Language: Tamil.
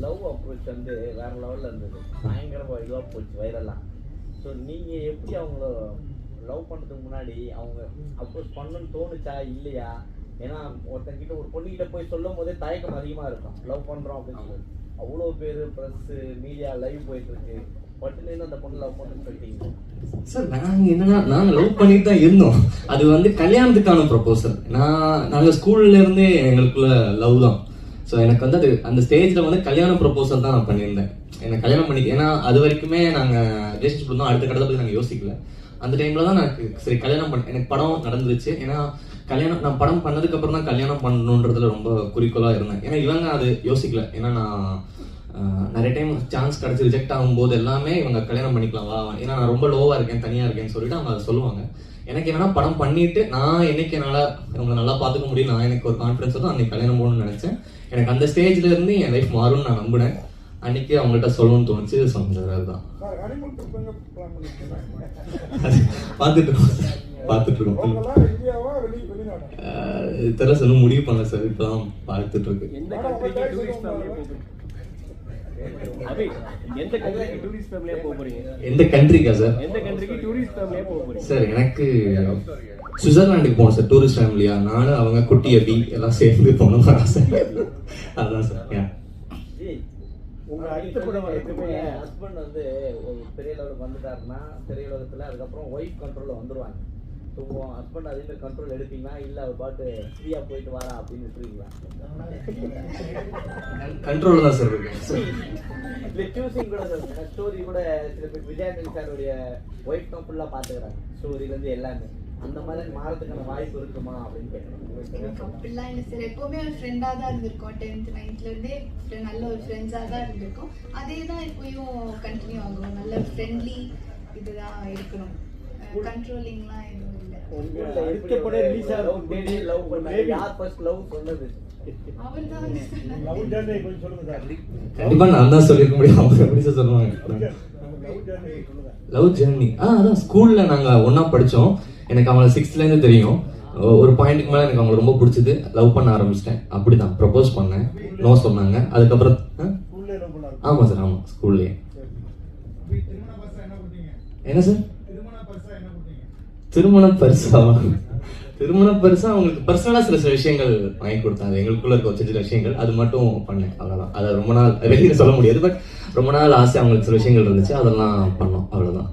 லவ் அப்ரோச் வந்து வேற லெவலில் இருந்தது, பயங்கரமாக இதுவாக போச்சு வைரலாக. ஸோ நீங்கள் எப்படி அவங்கள லவ் பண்ணுறதுக்கு முன்னாடி அவங்க அப்ரோச் பண்ணணும்னு தோணுச்சா இல்லையா? ஏன்னா ஒருத்தங்கிட்ட ஒரு பொண்ணுகிட்ட போய் சொல்லும் போதே தயக்கம் அதிகமாக இருக்கும், லவ் பண்ணுறோம் அப்படின்னு சொல்லி. அவ்வளோ பேர் ப்ரெஸ்ஸு மீடியா லைவ் போயிட்டுருக்கு, பட்டுன்னு அந்த பொண்ணு லவ் பண்ணுன்னு சொல்லிட்டீங்க சார். நாங்கள் லவ் பண்ணிட்டு தான் இருந்தோம். அது வந்து கல்யாணத்துக்கான ப்ரொபோசல். நாங்கள் ஸ்கூல்ல இருந்தே எங்களுக்குள்ள லவ் தான். ஸோ எனக்கு வந்து அந்த ஸ்டேஜில் வந்து கல்யாண ப்ரொபோசல் தான் நான் பண்ணியிருந்தேன். எனக்கு கல்யாணம் பண்ணி, ஏன்னா அது வரைக்குமே நாங்கள் ரிலேஷன்ஷிப் இருந்தோம். அடுத்த கட்டத்தை பற்றி நாங்கள் யோசிக்கல. அந்த டைமில் தான் எனக்கு சரி கல்யாணம் எனக்கு படம் நடந்துருச்சு. ஏன்னா நான் படம் பண்ணதுக்கு அப்புறம் தான் கல்யாணம் பண்ணணுன்றதுல ரொம்ப குறிக்கோளாக இருந்தேன். ஏன்னா இவங்க அது யோசிக்கல. ஏன்னா நான் நிறைய டைம் சான்ஸ் கிடச்சி ரிஜெக்ட் ஆகும்போது எல்லாமே இவங்க கல்யாணம் பண்ணிக்கலாம் வா, ஏன்னா நான் ரொம்ப லோவாக இருக்கேன், தனியாக இருக்கேன்னு சொல்லிட்டு அவங்க அதை சொல்லுவாங்க. எனக்கு என்னன்னா படம் பண்ணிட்டு நான் என்னைக்கு என்னால் இவங்களை நல்லா பார்த்துக்க முடியும், நான் எனக்கு ஒரு கான்ஃபிடன்ஸ் தான் அன்னைக்கு கல்யாணம் போகணும்னு நினச்சேன். எனக்கு அந்த ஸ்டேஜ்ல இருந்து என் லைஃப் மாறும்னு நான் நம்பினேன். அன்னைக்கு அவங்கள்ட்ட சொல்லணும்னு தோணுச்சு. சொன்னது அதுதான். பார்த்துட்டு இருக்கோம். தெரியல சார், முடிவு பண்ணல சார். இப்பதான் பார்த்துட்டு இருக்கு. எந்த கண்ட்ரிக்கா சார்? சார் எனக்கு சுவிட்சர்லாண்டுக்கு போனோம் சார், டூரிஸ்ட் ஃபேமிலியா. நானும் அவங்க குட்டி அபி எல்லாம் சேர்ந்து போனோம். அதுதான் சார். உங்க ஹஸ்பண்ட் வந்து ஒரு பெரிய லெவலுக்கு வந்துட்டாருன்னா பெரிய லெவலத்துல அதுக்கப்புறம் ஒய்ஃப் கண்ட்ரோல்ல வந்துருவாங்க. ஸோ ஹஸ்பண்ட் அதே மாதிரி கண்ட்ரோல் எடுப்பீங்களா இல்லை அவர் பாட்டு ஃப்ரீயா போயிட்டு வரா அப்படின்னு விட்டுருவீங்களா? கண்ட்ரோல் தான் சார் இருக்கு. இல்லை சூசிங் கூட சொல்லுங்க. ஸ்டோரி கூட சில பேர் விஜயானந்தி சாருடைய ஒய்ஃப் தான் ஃபுல்லாக பார்த்துக்கிறாங்க, ஸ்டோரியிலேருந்து எல்லாமே. அந்த மாதிரி மாறதுக்கான வாய்ப்பு இருக்குமா அப்படின்னு கேட்குறேன். அப்படிலாம் இல்லை சார், எப்போவுமே ஒரு ஃப்ரெண்டாக தான் இருந்திருக்கோம். 10th 9thலேருந்தே நல்ல ஒரு ஃப்ரெண்ட்ஸாக தான் இருந்திருக்கோம். அதே தான் இப்போயும் கண்டினியூ ஆகும். நல்ல ஃப்ரெண்ட்லி இதுதான் இருக்கணும். கண்ட்ரோலிங்லாம் எதுவும் இல்லை. கண்டிப்பா நான் தான் சொல்லிருக்க முடியும். அவங்க எப்படி சார் சொல்லுவாங்க லவ் ஜர்னி? அதான் ஸ்கூல்ல நாங்க ஒன்னா படிச்சோம். எனக்கு அவங்கள 6th இருந்து தெரியும். ஒரு பாயிண்ட்டுக்கு மேல எனக்கு அவங்களை ரொம்ப பிடிச்சது, லவ் பண்ண ஆரம்பிச்சிட்டேன். அப்படிதான் ப்ரப்போஸ் பண்ணேன், நோ சொன்னாங்க. அதுக்கப்புறம் ஆமா சார், ஆமா ஸ்கூல்லயே. என்ன சார் திருமணம் பரிசா? திருமண பரிசா அவங்களுக்கு பர்சனலா சில விஷயங்கள் வாங்கி கொடுத்தாங்க. எங்களுக்குள்ள இருக்க சில விஷயங்கள் அது மட்டும் பண்ணேன், அவ்வளவுதான். அதை ரொம்ப நாள் வெளியில சொல்ல முடியாது, பட் ரொம்ப நாள் ஆசை அவங்களுக்கு சில விஷயங்கள் இருந்துச்சு, அதெல்லாம் பண்ணோம், அவ்வளவுதான்.